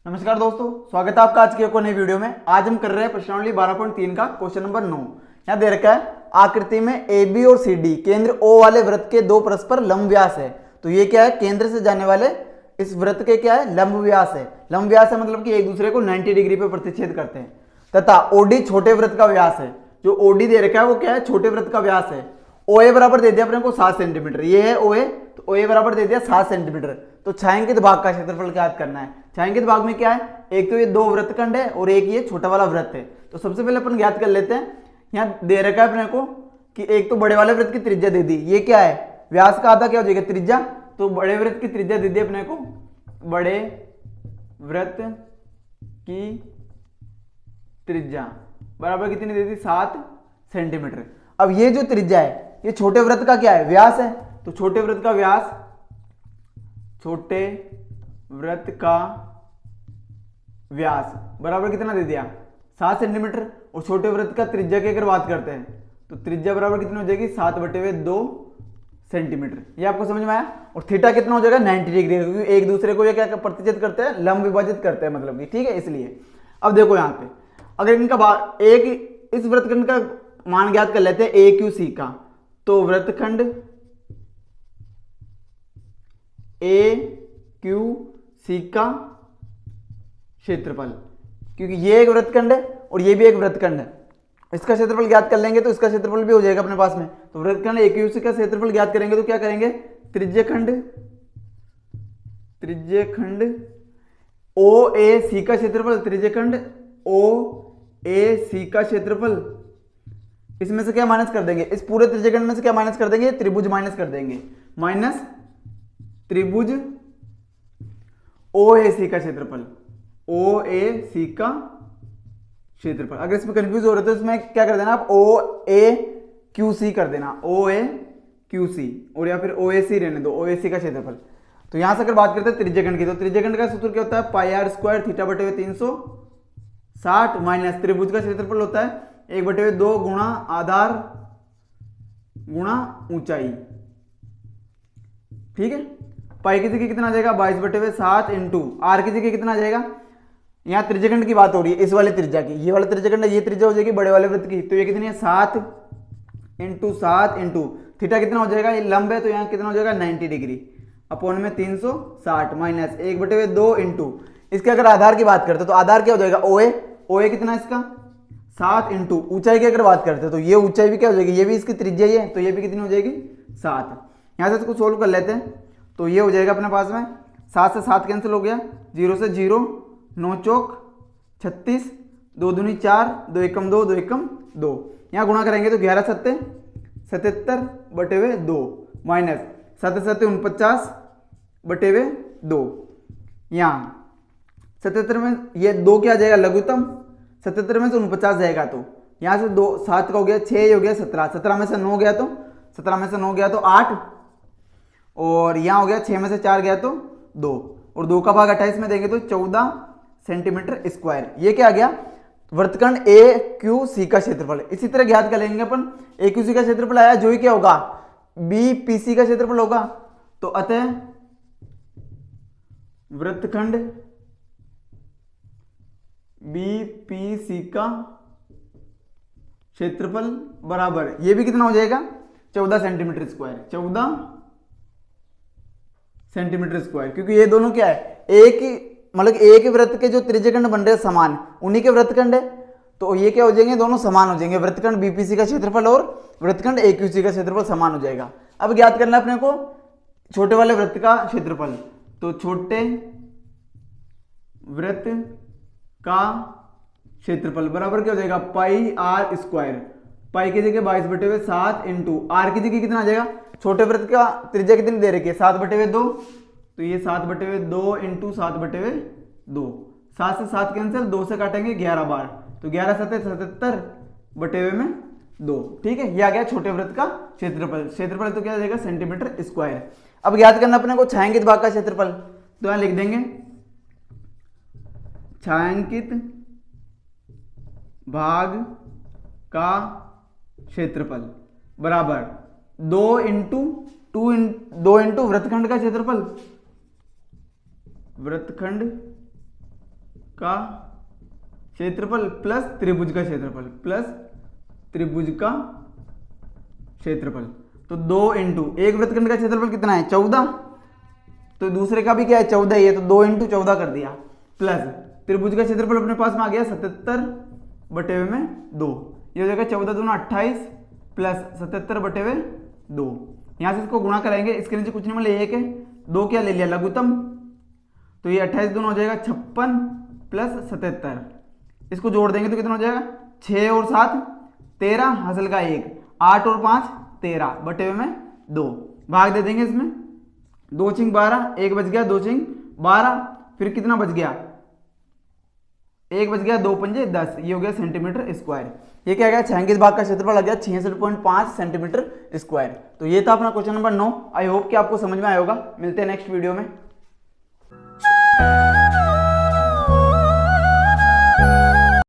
नमस्कार दोस्तों, स्वागत है आपका आज की एक और नई वीडियो में। आज हम कर रहे हैं प्रश्नावली 12.3 का क्वेश्चन नंबर 9। यहाँ दे रखा है आकृति में ए बी और सी डी केंद्र ओ वाले वृत्त के दो परस्पर लंब व्यास है। तो ये क्या है, केंद्र से जाने वाले इस वृत्त के क्या है, लंब व्यास है। लंब व्यास है मतलब कि एक दूसरे को 90 डिग्री पे प्रतिच्छेद करते हैं। तथा ओडी छोटे वृत्त का व्यास है। जो ओडी दे रखा है वो क्या है, छोटे वृत्त का व्यास है। ओ ए बराबर दे दिया अपने को 7 सेंटीमीटर, ये है ओ ए, तो ओ ए बराबर दे दिया 7 सेंटीमीटर। तो छायांकित भाग का क्षेत्रफल ज्ञात करना है। छायांकित भाग में क्या है, एक तो ये दो वृत्तखंड है और एक ये छोटा वाला वृत्त है। तो सबसे पहले अपन ज्ञात कर लेते हैं। यहाँ दे रखा है अपने को कि एक तो बड़े वाले वृत्त की त्रिज्या दे दी, ये क्या है, व्यास का आधा क्या हो जाएगा, त्रिज्या। तो बड़े वृत्त की त्रिज्या दे दी अपने को, बड़े वृत्त की त्रिज्या बराबर कितनी दे दी, 7 सेंटीमीटर। अब ये जो त्रिज्या है ये छोटे वृत्त का क्या है, व्यास है। तो छोटे वृत्त का व्यास, छोटे वृत्त का व्यास बराबर कितना दे दिया, 7 सेंटीमीटर। और छोटे वृत्त का त्रिज्या की अगर बात करते हैं तो त्रिज्या बराबर कितनी हो जाएगी, 7/2 सेंटीमीटर। ये आपको समझ में आया। और थीटा कितना हो जाएगा, 90 डिग्री, क्योंकि एक दूसरे को ये क्या प्रतिच्छेद करते हैं, लंब विभाजित करते हैं मतलब कि, ठीक है, इसलिए। अब देखो यहाँ पे अगर इनका एक इस वृत्तखंड का मान ज्ञात कर लेते हैं ए क्यू सी का। तो वृत्तखंड ए क्यू सी का क्षेत्रफल, क्योंकि ये एक वृत्तखंड है और ये भी एक वृत्तखंड है, इसका क्षेत्रफल ज्ञात कर लेंगे तो इसका क्षेत्रफल भी हो जाएगा अपने पास में। तो वृत्तखंड ए क्यू सी का क्षेत्रफल ज्ञात करेंगे तो क्या करेंगे, त्रिज्यखंड ओ ए सी का क्षेत्रफल, त्रिज्यखंड ओ ए सी का क्षेत्रफल, इसमें से क्या माइनस कर देंगे, इस पूरे त्रिज्यखंड में से क्या माइनस कर देंगे, त्रिभुज माइनस कर देंगे, माइनस त्रिभुज ओ ए सी का क्षेत्रफल, ओ ए सी का क्षेत्रफल। अगर इसमें कंफ्यूज हो रहे तो इसमें क्या कर देना आप, ओ ए क्यू सी कर देना, ओ ए क्यू सी, और या फिर ओ ए सी रहने दो, ओ ए सी का क्षेत्रफल। तो यहां से अगर बात करते हैं त्रिज्यखंड की, तो त्रिज्यखंड का सूत्र क्या होता है, पाई आर स्क्वायर थीटा बटे 360 माइनस त्रिभुज का क्षेत्रफल होता है 1/2 गुणा आधार गुणा ऊंचाई, ठीक है। पाई की जगह कितना आ जाएगा, 22/7 इंटू आर की जगह कितना आ जाएगा, यहाँ त्रिज्यखंड की बात हो रही है, इस वाले त्रिज्या की, ये वाला त्रिज्यखंड है, ये त्रिज्या हो जाएगी बड़े वाले वृत्त की, तो ये कितनी है, 7 इंटू थीटा कितना हो जाएगा, ये लंब है तो यहाँ कितना हो जाएगा, 90 डिग्री अपॉन में 360 माइनस 1/2 इंटू इसके अगर आधार की बात करते तो आधार क्या हो जाएगा, ओ ए कितना इसका 7 इंटू ऊंचाई की अगर बात करते तो ये ऊंचाई भी क्या हो जाएगी, ये भी इसकी त्रिज्या ही है, तो ये भी कितनी हो जाएगी, 7। यहाँ से इसको सोल्व कर लेते हैं तो ये हो जाएगा अपने पास में 7 से 7 कैंसिल हो गया, 0 से 0, 9 चौक 36, 2 दूनी 4, 2 एकम 2, 2 एकम 2। यहाँ गुणा करेंगे तो 11 सत्ते 77/2 माइनस 7 7 49/2। यहाँ 77 में ये 2 क्या जाएगा, लघुत्तम, 77 में से 49 जाएगा तो यहाँ से 2 7 का हो गया 6 हो गया 17, 17 में से 9 गया तो 17 में से 9 गया तो 8, और यहाँ हो गया 6 में से 4 गया तो 2, और 2 का भाग 28 में देंगे तो 14 सेंटीमीटर स्क्वायर। ये क्या आ गया, वृत्तखंड ए क्यू सी का क्षेत्रफल। इसी तरह ज्ञात कर लेंगे अपन, ए क्यू सी का क्षेत्रफल आया, जो ही क्या होगा, बी पी सी का क्षेत्रफल होगा। तो अतः वृत्तखंड बी पी सी का क्षेत्रफल बराबर, ये भी कितना हो जाएगा, 14 सेंटीमीटर स्क्वायर, 14 सेंटीमीटर स्क्वायर, क्योंकि ये दोनों क्या है, एक ही मतलब एक ही वृत्त के जो त्रिज्यखंड बन रहे हैं समान, उन्हीं के वृत्तखंड है, तो ये क्या हो जाएंगे, दोनों समान हो जाएंगे, वृत्तखंड बीपीसी का क्षेत्रफल और वृत्तखंड एक्यूसी का क्षेत्रफल समान हो जाएगा। अब ज्ञात करना है अपने को छोटे वाले वृत्त का क्षेत्रफल। तो छोटे वृत्त का क्षेत्रफल बराबर क्या हो जाएगा, पाई आर स्क्वायर, पाई की जगह 22/7 इंटू आर की जगह कितना आ जाएगा, छोटे वृत्त का त्रिज्या कितनी दे रखी है, 7/2, तो ये 7/2 इंटू 7/2, 7 से 7 कैंसिल, 2 से काटेंगे 11 बार, तो 11 7 77/2, ठीक है। ये आ गया छोटे वृत्त का क्षेत्रफल। क्षेत्रफल तो क्या आ जाएगा, सेंटीमीटर स्क्वायर। अब ज्ञात करना अपने को छायांकित भाग का क्षेत्रफल, तो यहां लिख देंगे छायांकित भाग का क्षेत्रफल बराबर 2 इंटू वृत्तखंड का क्षेत्रफल, वृत्तखंड का क्षेत्रफल प्लस त्रिभुज का क्षेत्रफल प्लस त्रिभुज का क्षेत्रफल। तो 2 इंटू एक वृत्तखंड का क्षेत्रफल कितना है 14, तो दूसरे का भी क्या है 14 ही है, तो 2 इंटू 14 कर दिया, प्लस त्रिभुज का क्षेत्रफल अपने पास में आ गया 77 बटे हुए में 2, ये हो जाएगा 14 दूना 28 प्लस 77 बटे हुए 2। यहां से इसको गुणा करेंगे, इसके नीचे कुछ नहीं मतलब 1 है, 2 क्या ले लिया लघुत्तम, तो ये 28 दूना हो जाएगा 56 प्लस 77, इसको जोड़ देंगे तो कितना हो जाएगा 6 और 7 13, हासिल का 1, 8 और 5 13 बटे हुए में 2, भाग दे देंगे इसमें, 2 चिंग 12, 1 बच गया, 2 चिंग 12, फिर कितना बच गया 1 बच गया, 2 पंजे 10, ये हो गया सेंटीमीटर स्क्वायर। ये क्या गया 6 भाग का क्षेत्रफल लग गया 66.5 सेंटीमीटर स्क्वायर। तो ये था अपना क्वेश्चन नंबर 9। आई होप कि आपको समझ में आया होगा। मिलते हैं नेक्स्ट वीडियो में।